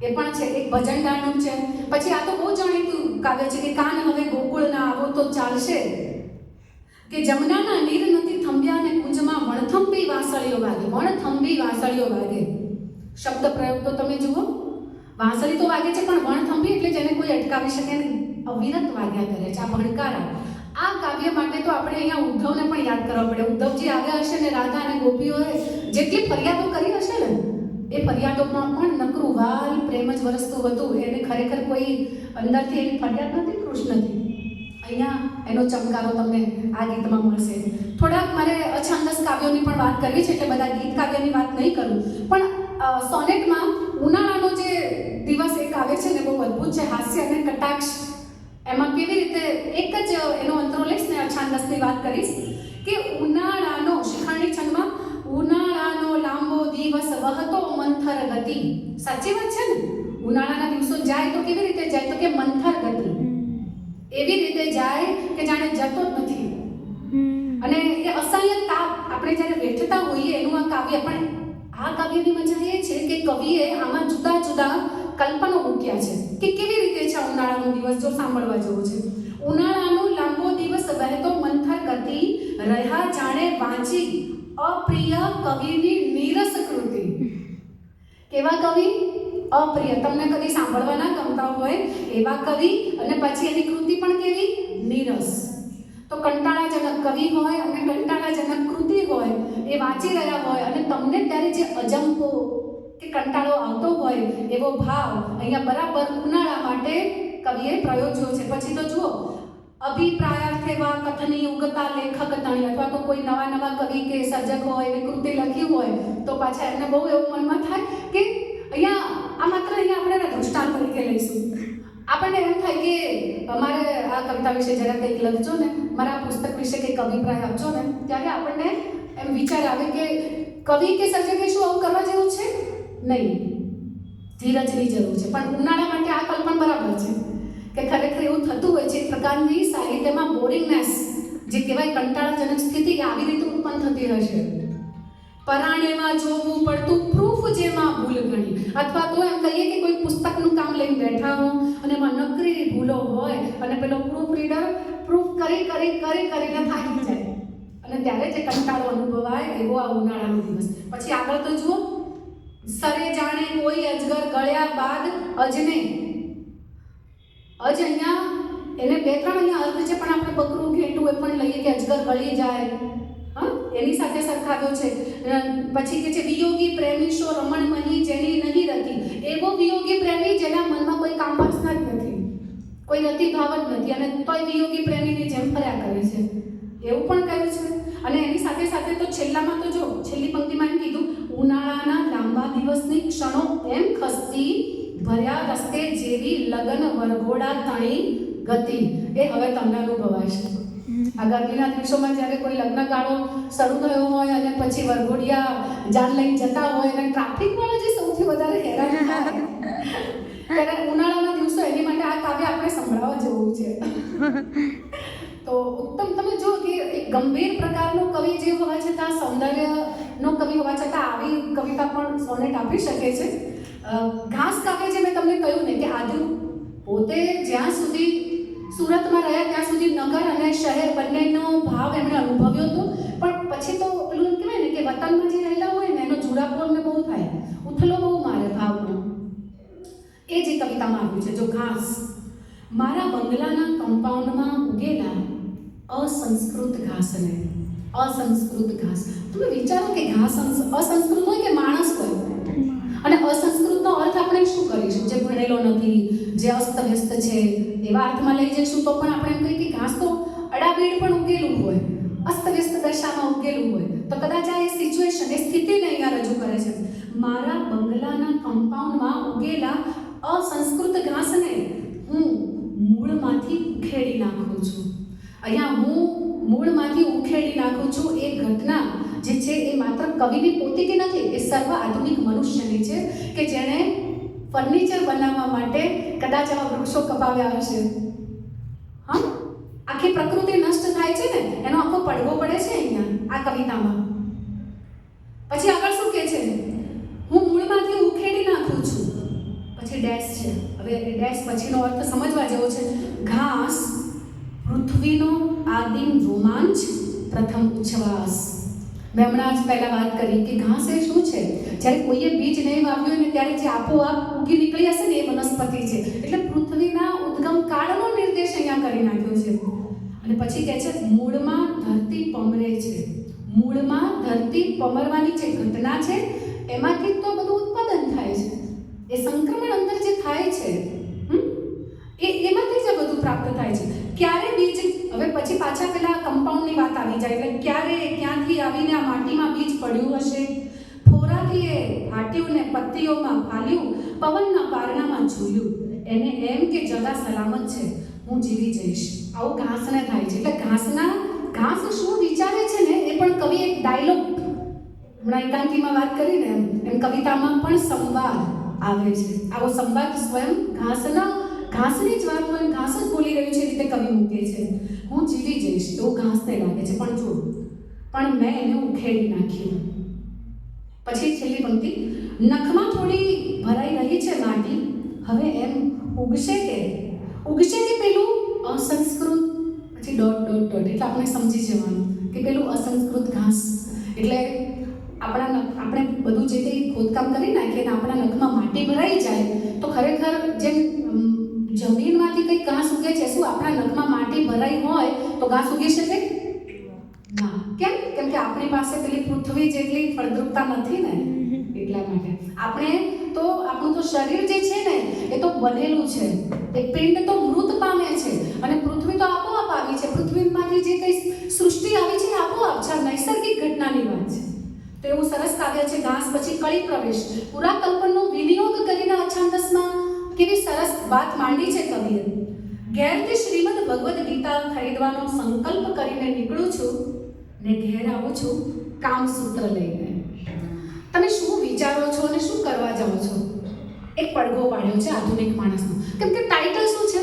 એ પણ છે, એક ભજન ગાનું છે. પછી આ તો બહુ જાણીતું કાવ્ય છે કે કાન હવે ગોકુળના આવો તો ચાલશે, કે જમનાના નીર નથી થંભ્યા ને કુંજમાં વણથંભી વાંસળીઓ વાગે. વણથંભી વાંસળીઓ વાગે શબ્દ પ્રયોગ તો તમે જુઓ. વાંસળી તો વાગે છે પણ વણથંભી એટલે જેને કોઈ અટકાવી શકે નહીં, અવિરત વાગ્યા કરે છે. આ ભણકારા. આ કાવ્ય માટે તો આપણે અહીંયા ઉદ્ધવને પણ યાદ કરવા પડે. ઉદ્ધવજી આવ્યા હશે ને રાધા અને ગોપીઓએ જેટલી ફરિયાદો કરી હશે ને, એ ફરિયાદોમાં પણ નકરું વાલ પ્રેમ જ વરસતું હતું. એને ખરેખર કોઈ અંદરથી એવી ફરિયાદ નથી કૃષ્ણથી. અહીંયા એનો ચમકારો તમને આ ગીતમાં મળશે. થોડાક મારે અછંદસ કાવ્યોની પણ વાત કરવી છે, એટલે બધા ગીત કાવ્યની વાત નહીં કરું, પણ સોનેટમાં ઉનાળાનો જે દિવસ એક આવે છે ને, બહુ અદ્ભુત છે, હાસ્ય અને કટાક્ષ. એમાં કેવી રીતે એક જ એનો અંતરો લઈશ ને અછાંદસની વાત કરીશ કે ઉનાળાનો, શિખરણી છંદમાં, ઉનાળાનો લાંબો દિવસ વહતો મંથર ગતિ. સાચી વાત છે ને, ઉનાળાના દિવસો જાય તો કેવી રીતે જાય, તો કે મંથર ગતિ, એવી રીતે જાય કે જાણે જતો જ નથી. અને એ અસહ્ય તાપ આપણે જ્યારે વેઠતા હોઈએ એનું આ કાવ્ય. પણ આ કાવ્યની મજા એ છે કે કવિએ આમાં જુદા જુદા કલ્પનો મૂક્યા છે કે કેવી રીતે છે ઉનાળાનો દિવસ, જો સાંભળવા જેવો છે. ઉનાળાનો લાંબો દિવસ વહેતો મંથર ગતિ, રહ્યા જાણે વાંચી અપ્રિય કવિની નીરસ કૃતિ. કેવા કવિ? અપ્રિય, તમને કદી સાંભળવા ના ગમતા હોય એવા કવિ, અને પછી એની કૃતિ પણ કેવી? નીરસ. તો કંટાળાજનક કવિ હોય અને કંટાળાજનક કૃતિ હોય એ વાંચી રહ્યા હોય અને તમને ત્યારે જે અજંપો કે કંટાળો આવતો હોય એવો ભાવ અહીંયા બરાબર ઉનાળા માટે કવિએ પ્રયોજ્યો છે. પછી તો જુઓ, અભિપ્રાયાર્થે વા કથની ઉગતા લેખક તણી, અથવા તો કોઈ નવા કવિ કે સર્જક હોય એવી કૃતિ લખી હોય તો પાછા એમને બહુ એવું મનમાં થાય કે અહીંયા આ માત્ર અહીંયા આપણે એના દૃષ્ટાંત તરીકે લઈશું. આપણને એમ થાય કે અમારે આ કવિતા વિશે જરા કંઈક લખજો ને, મારા પુસ્તક વિશે કંઈક અભિપ્રાય આપજો ને, ત્યારે આપણને એમ વિચાર આવે કે કવિ કે સર્જકે શું આવું કરવા જેવું છે? નહીં, ધીરજની જરૂર છે. પણ ઉનાળા માટે આ કલ્પના બરાબર છે કે ખરેખર એવું થતું હોય છે, એક પ્રકારની સાહિત્યમાં બોરિંગનેસ જે કહેવાય કંટાળાજનક સ્થિતિ આવી રીતે ઉત્પન્ન થતી હશે. પરાણેમાં જોવું પડતું પ્રૂફ જેમાં ભૂલ ઘણી, અથવા તો એમ કહીએ કે કોઈ પુસ્તકનું કામ લઈને બેઠા હો અને એમાં નકરી ભૂલો હોય અને પેલો પ્રૂફ રીડર પ્રૂફ કરીને થાકી જાય અને ત્યારે જે કંટાળો અનુભવાય એવો આ ઉનાળાનો દિવસ. પછી આગળ તો જુઓ, સરે જાણે કોઈ અજગર ગળ્યા બાદ અજને, અજ અહીંયા એને બે ત્રણ અહીંયા અર્થ છે, પણ આપણે બકરું ઘેટું એ પણ લઈએ કે અજગર ગળી જાય, એની સાથે સરખાવ્યો છે. પછી કે છે વિયોગી પ્રેમી શો રમણમહી જેની નહીં રતી, એવો વિયોગી પ્રેમી જેના મનમાં કોઈ કામ વાસના જ નથી, કોઈ રતિ ભાવ જ નથી અને તોય વિયોગી પ્રેમીની જેમ ફર્યા કરે છે, એવું પણ કહ્યું છે. અને એની સાથે સાથે તો છેલ્લામાં તો જો છેલ્લી પંક્તિમાં એમ કીધું, ઉનાળાના લાંબા દિવસની ક્ષણો એમ ખસતી ભર્યા રસ્તે જેવી લગન વરઘોડા તણી ગતિ, એ હવે તમને અનુભવાશે. આ ગરમીના દિવસોમાં જ્યારે કોઈ લગ્ન ગાળો શરૂ થયો હોય અને પછી વરઘોડિયા જાન લઈને જતા હોય અને ટ્રાફિકવાળા જે સૌથી વધારે હેરાન થાય ત્યારે ઉનાળાના દિવસો, એની માટે આ કાવ્ય આપણે સંભળાવવા જેવું છે. તો ઉત્તમ, તમે જો કે એક ગંભીર પ્રકારનો કવિ જે હોવા છતાં, સૌંદર્યનો કવિ હોવા છતાં આવી કવિતા પણ સોનેટ આપી શકે છે. ઘાસ કાવ્ય જે મેં તમને કહ્યું ને કે આદુ પોતે જ્યાં સુધી સુરતમાં રહ્યા ત્યાં સુધી નગર અને શહેર બંનેનો ભાવ એમણે અનુભવ્યો હતો, પણ પછી તો પેલું કહેવાય ને કે વતનમાં જે રહેલા હોય ને એનો જુડાપો અમને બહુ થાય, ઉથલો બહુ મારે ભાવનો. એ જે કવિતામાં આવ્યું છે, જો ઘાસ, મારા બંગલાના કમ્પાઉન્ડમાં ઉગેલા અસંસ્કૃત ઘાસને, અસંસ્કૃત ઘાસ. તમે વિચારો કે ઘાસ અસંસ્કૃત હોય કે માણસ હોય, અને અસંસ્કૃતનો અર્થ આપણે શું કરીશું? જે ભણેલો નથી, જે અસ્તવ્યસ્ત છે, એવા અર્થમાં લઈ જઈશું તો પણ આપણે એમ કહીએ કે ઘાસ તો અડાબીડ પણ ઉગેલું હોય, અસ્તવ્યસ્ત દશામાં ઉગેલું હોય. તો કદાચ આ એ સિચ્યુએશન, એ સ્થિતિને અહીંયા રજૂ કરે છે. મારા બંગલાના કમ્પાઉન્ડમાં ઉગેલા અસંસ્કૃત ઘાસને હું મૂળમાંથી ઉખેડી નાખું છું. અહીંયા હું મૂળમાંથી ઉખેડી નાખું છું એ ઘટના જે છે એ માત્ર કવિની પોતીકી નથી, એ સર્વ આધુનિક મનુષ્યની છે કે જેણે ફર્નિચર બનાવવા માટે કદાચ આવા વૃક્ષો કપાવ્યા હશે. હા, આખી પ્રકૃતિ નષ્ટ થાય છે ને એનો આખો પડવો પડે છે અહીંયા આ કવિતામાં. પછી આગળ શું કહે છે? હું મૂળમાંથી ઉખેડી નાખું છું. પછી ડેશ છે. હવે એ ડેશ પછીનો અર્થ સમજવા જેવો છે. ઘાસ પૃથ્વીનો આદિમ રોમાંચ, પ્રથમ ઉચ્છ્વાસ. મેં હમણાં જ પહેલાં વાત કરી કે ઘાસ એ શું છે? જ્યારે કોઈએ બીજ નહીં વાવ્યું ને ત્યારે જે આપોઆપ ઉગી નીકળી હશે ને એ વનસ્પતિ છે. એટલે પૃથ્વીના ઉદ્ગમ કાળનો નિર્દેશ અહીંયા કરી નાખ્યો છે. અને પછી કહે છે મૂળમાં ધરતી પમરે છે. મૂળમાં ધરતી પમરવાની જે ઘટના છે એમાંથી તો બધું ઉત્પાદન થાય છે. એ સંક્રમણ અંદર જે થાય છે એમાંથી જ બધું પ્રાપ્ત થાય છે. ક્યારે બીજ, હવે પછી પાછા પેલા કમ્પાઉન્ડની વાત આવી જાય એટલે ક્યારે ક્યાંથી આવીને આ માટીમાં બીજ પડ્યું હશે, ફોરાથી એ ફાટ્યું ને પત્તીઓમાં ફાલ્યું, પવનના પારણામાં ઝૂલ્યું, એને એમ કે જગા સલામત છે, હું જીવી જઈશ. આવું ઘાસને થાય છે. એટલે ઘાસ શું વિચારે છે ને એ પણ કવિ એક ડાયલોગ, હમણાં એકાંકીમાં વાત કરીને એમ કવિતામાં પણ સંવાદ આવે છે. આવો સંવાદ સ્વયં ઘાસની જ વાત હોય, ઘાસ જ બોલી રહ્યું છે રીતે કવિ મૂકે છે. હું જીવી જઈશ એવું ઘાસને લાગે છે, પણ મેં એને ઉખેડી નાખ્યું. પછી છેલ્લી પંક્તિ, નખમાં થોડી ભરાઈ રહી છે માટી, હવે એમ ઉગશે કે પેલું અસંસ્કૃત, પછી ડોટ ડોટ ડોટ, એટલે આપણે સમજી જવાનું કે પેલું અસંસ્કૃત ઘાસ એટલે આપણે બધું જે કંઈ ખોદકામ કરી નાખીએ ને આપણા નખમાં માટી ભરાઈ જાય તો ખરેખર જેમ જમીનમાંથી કંઈક ઘાસ ઉગે છે, શું આપણા નખમાં માટી ભરાઈ હોય તો ઘાસ ઉગી શકે ના. કેમ? કેમ કે આપણી પાસે પેલી પૃથ્વી જેટલી ફળદ્રુપતા નથી ને, એટલા માટે. આપણે તો આપણું તો શરીર જે છે ને એ તો બનેલું છે, એ પિંડ તો મૃત પામે છે અને પૃથ્વી તો આપોઆપ આવી છે. પૃથ્વીમાંથી જે કંઈ સૃષ્ટિ આવી છે એ આપોઆપ છે, નૈસર્ગિક ઘટનાની વાત છે. તો એવું સરસ કાવ્ય છે ઘાસ પછી કળી પ્રવેશ. પૂરા કલ્પનનો વિનિયોગ કરીને અછાંદસમાં કેવી સરસ વાત માંડી છે કવિએ. ઘેરથી શ્રીમદ ભગવદ્ ગીતા ખરીદવાનો સંકલ્પ કરીને નીકળું છું ને ઘેર આવું છું કામસૂત્ર લઈને. તમે શું વિચારો છો અને શું કરવા જાઓ છો? એક પડઘો પાડ્યો છે આધુનિક માણસનો. કેમ કે ટાઇટલ શું છે?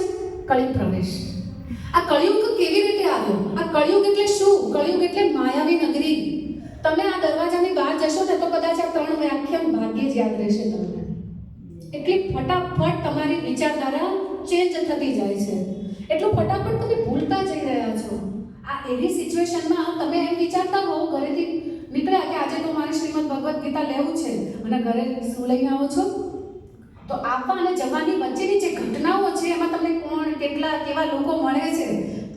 કળી પ્રવેશ. આ કળિયુગ કેવી રીતે આવ્યો? આ કળિયુગ એટલે શું? કળિયુગ એટલે માયાવી નગરી. તમે આ દરવાજાની બહાર જશો ને તો કદાચ આ 3 વ્યાખ્યાન ભાગ્યે જ યાદ રહેશે તમને. એટલી ફટાફટ તમારી વિચારધારા ચેન્જ થતી જાય છે, એટલું ફટાફટ તમે ભૂલતા જઈ રહ્યા છો. આ એવી સિચ્યુએશનમાં તમે એમ વિચારતા હો ઘરેથી નીકળ્યા કે આજે તો મારે શ્રીમદ ભગવદ્ ગીતા લેવું છે અને ઘરે શું લઈને આવો છો? તો આવવા અને જવાની વચ્ચેની જે ઘટનાઓ છે એમાં તમને કોણ, કેટલા, કેવા લોકો મળે છે,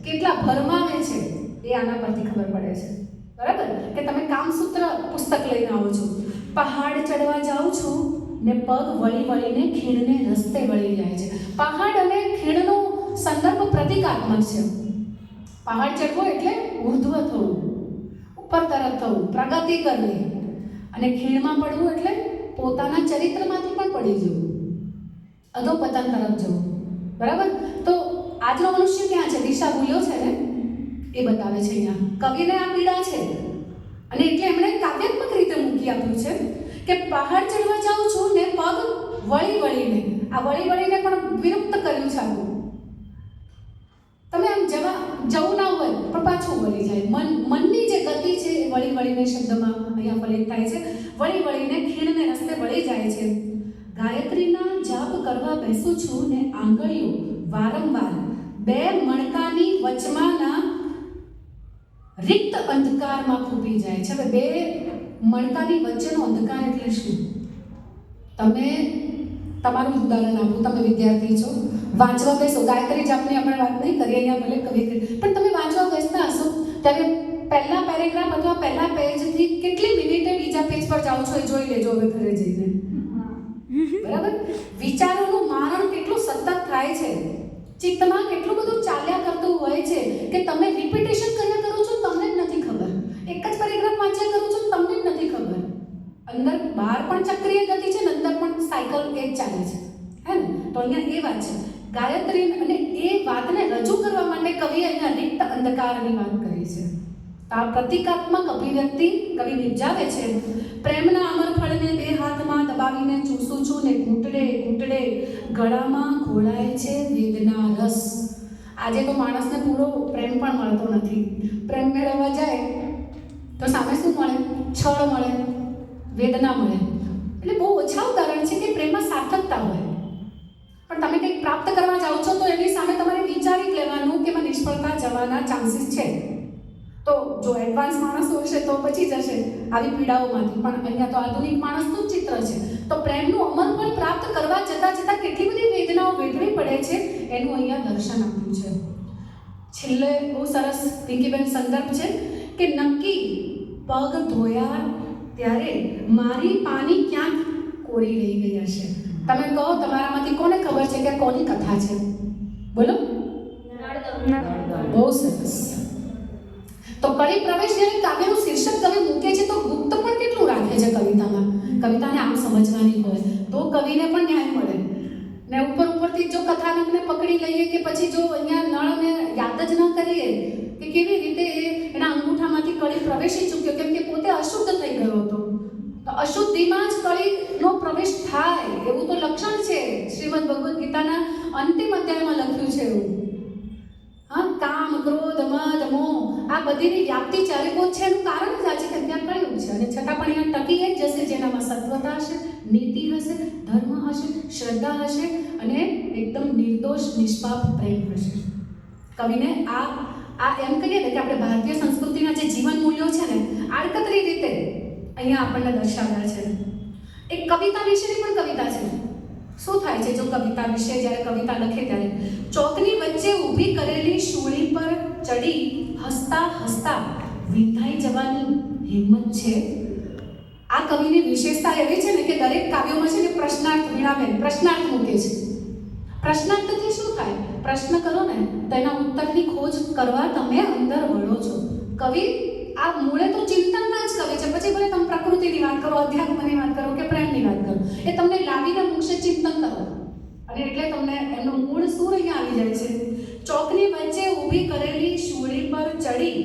કેટલા ભરમાવે છે, એ આના પરથી ખબર પડે છે. બરાબર? કે તમે કામસૂત્ર પુસ્તક લઈને આવો છો. પહાડ ચડવા જાઉં છું ને પગ વળી વળીને ખીણને રસ્તે વળી જાય છે. પહાડ અને ખીણનો સંદર્ભ પ્રતિકાત્મક છે. પહાડ ચડવો એટલે ઉર્ધ્વ થવું, ઉપર તરફ થવું, પ્રગતિ કરવી, અને ખીણમાં પડવું એટલે પોતાના ચરિત્રમાંથી પણ પડી જવું, અધોપતન તરફ જવું. બરાબર? તો આજનો મનુષ્ય ક્યાં છે? દિશા ભૂલ્યો છે ને, એ બતાવે છે અહીંયા. કવિને આ પીડા છે અને એટલે એમણે કાવ્યાત્મક રીતે મૂકી આપ્યું છે કે પહાડ ચડવા જાઉં છું ને પગ વળી વળીને. આ વળી વળીને પણ વિરુક્ત કર્યું છે આવું. તમે આમ જવું ના હોય પણ પાછું વળી જાય. મનની જે ગતિ છે એ વળી વળીને શબ્દમાં અહીંયા ફલિત થાય છે. વળી વળીને ખીણને રસ્તે વળી જાય છે. ગાયત્રીના જાપ કરવા બેસું છું ને આંગળીઓ વારંવાર 2 મણકાની વચમાંના રિક્ત અંધકારમાં ખૂપી જાય છે. હવે 2 મણકાની વચ્ચેનો અંધકાર એટલે શું? તમે તમારું ઉદાહરણ આપું. તમે વિદ્યાર્થી છો, વાંચવા બેસો. ગાયત્રી જાપની આપણે વાત નહીં કરીએ અહીંયા, ભલે કવિ પણ તમે વાંચવા બેસતા હશો ત્યારે પહેલા પેરેગ્રાફ અથવા પહેલા પેજથી કેટલી મિનિટે બીજા પેજ પર જાઓ છો એ જોઈ લેજો હવે ઘરે જઈને. બરાબર? વિચારોનું મારણ કેટલું સતત થાય છે, ચિત્તમાં કેટલું બધું ચાલ્યા કરતું હોય છે કે તમે રિપીટેશન કર્યા કરો છો તમને જ નથી ખબર. એક જ પેરેગ્રાફ વાંચ્યા કરો છો તમને જ નથી ખબર. અંદર બહાર પણ ચક્રીય ગતિ છે ને અંદર પણ સાયકલ એ જ ચાલે છે, હે ને? તો અહીંયા એ વાત છે ગાયત્રી, અને એ વાતને રજૂ કરવા માટે કવિએ અહીંયા રિક્ત અંધકારની વાત કરી છે. આ પ્રતિકાત્મક અભિવ્યક્તિ કવિ નિપજાવે છે. પ્રેમના અમર ફળને 2 હાથમાં દબાવીને ચૂસું છું ને ઘૂંટડે ઘૂંટડે ગળામાં ઘોળાય છે વેદના રસ. આજે તો માણસને પૂરો પ્રેમ પણ મળતો નથી. પ્રેમ મેળવવા જાય તો સામે શું મળે? છળ મળે, વેદના મળે. એટલે બહુ ઓછા ઉદાહરણ છે કે પ્રેમમાં સાર્થકતા હોય. પણ તમે કંઈક પ્રાપ્ત કરવા જાઓ છો તો એની સામે તમારે વિચારી લેવાનું કે એમાં નિષ્ફળતા જવાના ચાન્સીસ છે. તો જો એડવાન્સ માણસ હશે તો બચી જશે આવી પીડાઓમાંથી. પણ અહીંયા તો આધુનિક માણસનું જ ચિત્ર છે. તો પ્રેમનું અમરફળ પ્રાપ્ત કરવા જતાં કેટલી બધી વેદનાઓ વેઠવી પડે છે એનું અહીંયા દર્શન આપ્યું છે. છેલ્લે બહુ સરસ પિંકીબેન સંદર્ભ છે કે નક્કી પગ ધોયા ત્યારે મારી પાની ક્યાંક કોરી રહી ગઈ હશે. તમે કહો તમારામાંથી કોને ખબર છે કે કોની કથા છે? બોલો. બહુ સરસ. તો કળી પ્રવેશ જ્યારે કાવ્યનું શીર્ષક કવિ મૂકે છે તો ગુપ્ત પણ કેટલું રાખે છે કવિતામાં. કવિતાને આમ સમજવાની હોય તો કવિને પણ ન્યાય મળે ને ઉપરથી જો કથાનકને પકડી લઈએ કે પછી જો અહીંયા નળને યાદ જ ન કરીએ કે કેવી રીતે એના અંગૂઠામાંથી કળી પ્રવેશી ચૂક્યો, કેમ કે પોતે અશુદ્ધ થઈ ગયો હતો. તો અશુદ્ધિમાં જ કળીનો પ્રવેશ થાય એવું તો લક્ષણ છે. શ્રીમદ ભગવદ્ ગીતાના અંતિમ અધ્યાયમાં લખ્યું છે એવું. હા, કામ, ક્રોધ, મદ, મોહ આ બધીની વ્યાપ્તિ ચારેકોટ છે એનું કારણ જ આ છે કે ત્યાં કળિયુગ છે. અને છતાં પણ અહીંયા ટકી જ જશે જેનામાં સત્વતા હશે, નીતિ હશે, ધર્મ હશે, શ્રદ્ધા હશે અને એકદમ નિર્દોષ નિષ્પાપ પ્રેમ હશે. કવિને આ એમ કહીએ ને કે આપણે ભારતીય સંસ્કૃતિના જે જીવન મૂલ્યો છે ને આડકતરી રીતે અહીંયા આપણને દર્શાવ્યા છે. એક કવિતા વિશેની પણ કવિતા છે શું થાય છે જો કવિતા વિશે જ્યારે કવિતા લખે ત્યારે? ચોકની વચ્ચે ઊભી કરેલી શૂળી પર ચડી હસતા હસતા વિંધાઈ જવાની હિંમત છે. આ કવિની વિશેષતા એવી છે ને કે દરેક કાવ્યોમાં છે ને પ્રશ્નાર્થ, વીણાબેન પ્રશ્નાર્થ મૂકે છે. પ્રશ્નાર્થથી શું થાય? પ્રશ્ન કરો ને તો એના ઉત્તરની ખોજ કરવા તમે અંદર વળો છો. કવિ આ મૂળે તો ચિંતનના જ કવિ છે. પછી ભલે તમે પ્રકૃતિની વાત કરો, અધ્યાત્મની વાત કરો કે પ્રેમની વાત કરો, એ તમને લાવીને મૂકશે ચિંતન કરો. અને એટલે તમને એમનું મૂળ સૂર અહીંયા આવી જાય છે. ચોકની વચ્ચે ઊભી કરેલી શૂળી પર ચડી,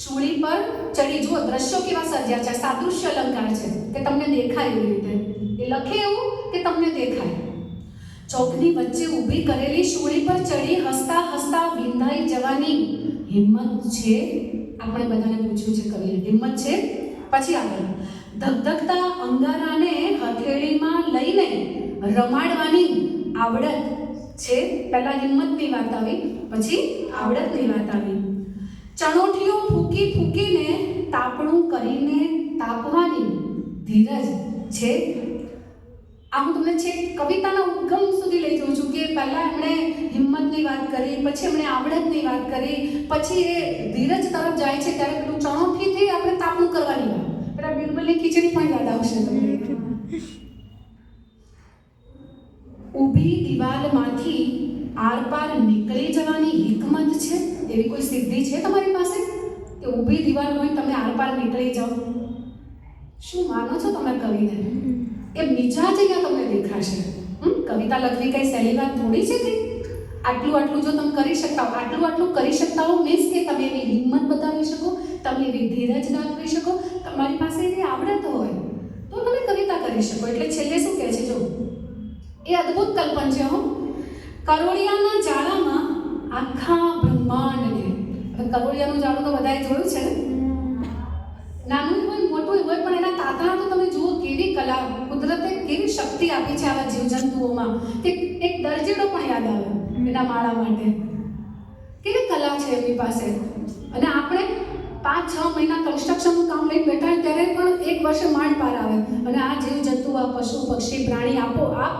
શૂળી પર ચડી. જુઓ દ્રશ્યો કેવા સર્જ્યા છે, સાદૃશ્ય અલંકાર છે કે તમને દેખાય એવી રીતે. એ લખે એવું કે તમને દેખાય. ચોકની વચ્ચે ઊભી કરેલી શૂળી પર ચડી હસતા હસતા વિંધાઈ જવાની હિંમત છે. આપણે બધાને પૂછ્યું છે કવિએ, હિંમત છે. પછી આગળ, ધગધગતા અંગારાને હથેળીમાં લઈને રમાડવાની આવડત છે. પહેલા હિંમતની વાત આવી, પછી આવડતની વાત આવી. ચણોઠીઓ ફૂંકી ફૂંકીને તાપણું કરીને તાપવાની ધીરજ છે. આ હું તમને છેક કવિતાના ઉદ્ગમ સુધી લઈ જઉં છું કે પહેલા એમણે હિંમતની વાત કરી, પછી એમણે આવડતની વાત કરી, પછી એ ધીરજ તરફ જાય છે ત્યારે પેલું ચણોઠીથી આપણે તાપણું કરવાની વાત. પેલા બિરબલની ખીચડી પણ યાદ આવશે તમને. ઊભી દિવાલમાંથી આરપાર નીકળી જવાની હિકમત છે. એવી કોઈ સિદ્ધિ છે તમારી પાસે કે ઊભી દિવાલ હોય તમે આરપાર નીકળી જાઓ? શું માનો છો તમે કવિને? એ મિજાજ અહીંયા તમને દેખાશે. કવિતા લખવી કઈ સહેલી વાત થોડી છે કે આટલું જો તમે કરી શકતા હો, આટલું કરી શકતા હો મીન્સ કે તમે એવી હિંમત બતાવી શકો, તમે એવી ધીરજ દાખવી શકો, તમારી પાસે એવી આવડત હોય તો તમે કવિતા કરી શકો. એટલે છેલ્લે શું કહે છે જો, એ અદ્ભુત કલ્પન છે. કરોળિયાના જાળામાં આખા બ્રહ્માંડને, કરોળિયાનું જાળું તો બધાએ જોયું છે ને, નાનું હોય મોટું હોય પણ એના તાતણા તો તમે જુઓ કેવી કલા, કુદરતે કેવી શક્તિ આપી છે આવા જીવજંતુઓમાં કે એક દરજીડો પણ યાદ આવે એના માળા માટે. કેવી કલા છે એમની પાસે. અને આપણે 5-6 મહિના કન્સ્ટ્રક્શનનું કામ લઈને બેઠા ત્યારે પણ 1 વર્ષે માંડ પાર આવે. અને આ જીવજંતુ, આ પશુ પક્ષી પ્રાણી આપો આ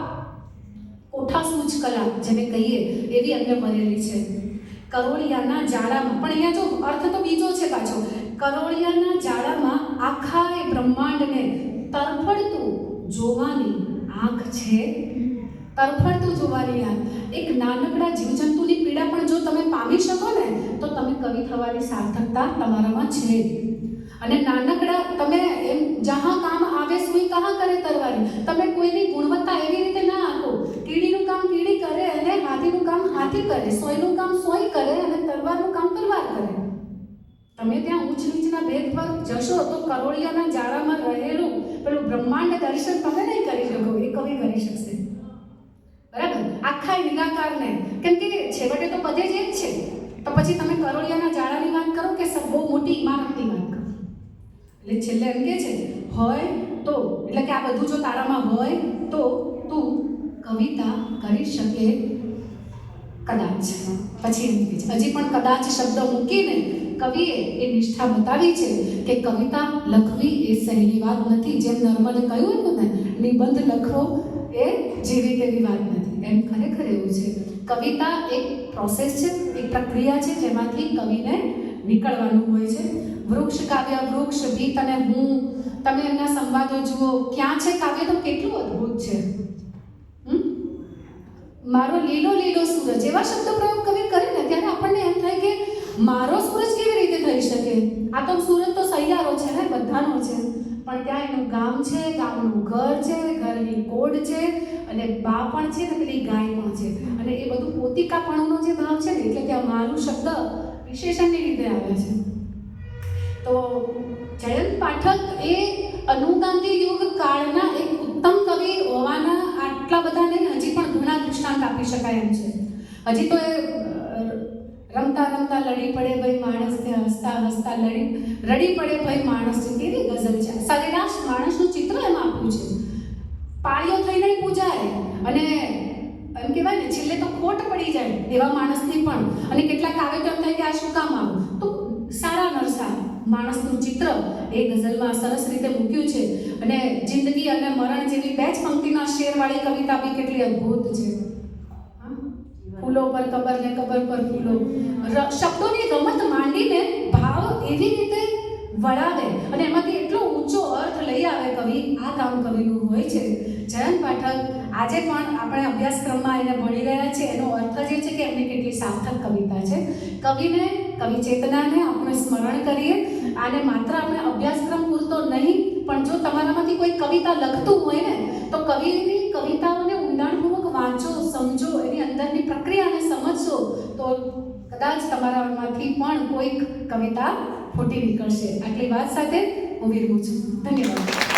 કોઠાસૂઝ કલા જેને કહીએ એવી અમને મળેલી છે. કરોળિયાના જાળામાં, પણ અહીંયા જો અર્થ તો બીજો છે પાછો. કરોળિયાના જાળામાં આખા એ બ્રહ્માંડને તરફડતું જોવાની આંખ છે. તરફડતું જોવાની આંખ. એક નાનકડા જીવજંતુની પીડા પણ જો તમે પામી શકો ને તો તમે કવિ થવાની સાર્થકતા તમારામાં છે. અને નાનકડા તમે એમ જહાં કામ આવે સુઈ કહાં કરે તરવારી, તમે કોઈની ગુણવત્તા એવી રીતે ના આપો. કીડીનું કામ કીડી કરે અને હાથીનું કામ હાથી કરે, સોયનું કામ સોય કરે અને તલવારનું કામ તલવાર કરે. તમે ત્યાં ઊંચ નીચના ભેદ પર જશો તો કરોળિયાના જાળામાં રહેલું પેલું બ્રહ્માંડ દર્શન તમે નહીં કરી શકો, એ કવિ કરી શકશે. બરાબર? આખા નિરાકારને, કેમ કે છેવટે તો બધે જ એક છે. તો પછી તમે કરોળિયાના જાળાની વાત કરો કે બહુ મોટી ઇમારતની વાત કરો. એટલે છેલ્લે એમ કે છે હોય તો, એટલે કે આ બધું જો તારામાં હોય તો તું કવિતા કરી શકે કદાચ. પછી એમ કે છે હજી પણ કદાચ શબ્દ મૂકીને કવિએ એ નિષ્ઠા બતાવી છે કે કવિતા લખવી એ સહેલી વાત નથી. જેમ નર્મદે કહ્યું હતું ને, નિબંધ લખવો એ જેવી તેવી વાત નથી. એમ ખરેખર એવું છે. કવિતા એક પ્રોસેસ છે, એક પ્રક્રિયા છે જેમાંથી કવિને નીકળવાનું હોય છે. વૃક્ષ કાવ્ય, વૃક્ષ, ભીત અને હું, તમે એમના સંવાદો જુઓ. ક્યાં છે કાવ્ય તો કેટલું અદ્ભુત છે. મારો લીલો લીલો સૂરજ, એવા શબ્દ પ્રયોગ કવિ કરે ને ત્યારે આપણને એમ થાય કે મારો સૂરજ કેવી રીતે થઈ શકે? આ તો સૂરજ તો સૈયારો છે ને, બધાનો છે. પણ ત્યાં એનું ગામ છે, ગામનું ઘર છે, ઘરની કોડ છે, અને બા પણ છે ને પેલી ગાય પણ છે. અને એ બધું પોતિકાપણુંનો જે ભાવ છે ને, એટલે ત્યાં મારું શબ્દ વિશેષણની રીતે આવે છે. તો જયંત પાઠક એ અનુગાંધી યુગ કાળના એક ઉત્તમ કવિ હોવાના આટલા બધા નહીં, હજી પણ ઘણા દૃષ્ટાંત આપી શકાય એમ છે. હજી તો એ રમતા રમતા લડી પડે ભાઈ માણસને, હસતા હસતા રડી પડે ભાઈ માણસને, કેવી ગઝલ છે. સરેરાશ માણસનું ચિત્ર એમાં આપ્યું છે. પાળીઓ થઈને પૂજાય અને એમ કહેવાય ને છેલ્લે તો ખોટ પડી જાય એવા માણસની પણ. અને કેટલાક આવે તો એમ થાય કે આ શું કામ આવું? તો સારા નરસા માણસનું ચિત્ર એ ગઝલમાં સરસ રીતે મૂક્યું છે. અને જિંદગી અને મરણ જેવી બે જ પંક્તિના શેરવાળી કવિતા બી કેટલી અદ્ભુત છે. હા? ફૂલો પર કબર ને કબર પર ફૂલો, શબ્દોની રમત માંડીને ભાવ એવી રીતે વળાવે અને એમાંથી એટલો ઊંચો અર્થ લઈ આવે કવિ. આ કામ કવિનું હોય છે. જયંત પાઠક આજે પણ આપણે અભ્યાસક્રમમાં એને ભણી રહ્યા છે. એનો અર્થ જ એ છે કે એમની કેટલી સાર્થક કવિતા છે. કવિને, કવિ ચેતનાને આપણે સ્મરણ કરીએ. આને માત્ર આપણે અભ્યાસક્રમ પૂરતો નહીં, પણ જો તમારામાંથી કોઈ કવિતા લખતું હોય ને તો કવિની કવિતાઓને ઊંડાણપૂર્વક વાંચો, સમજો, એની અંદરની પ્રક્રિયાને સમજશો તો કદાચ તમારામાંથી પણ કોઈક કવિતા ફૂટી નીકળશે. આટલી વાત સાથે હું વિરમું છું. ધન્યવાદ.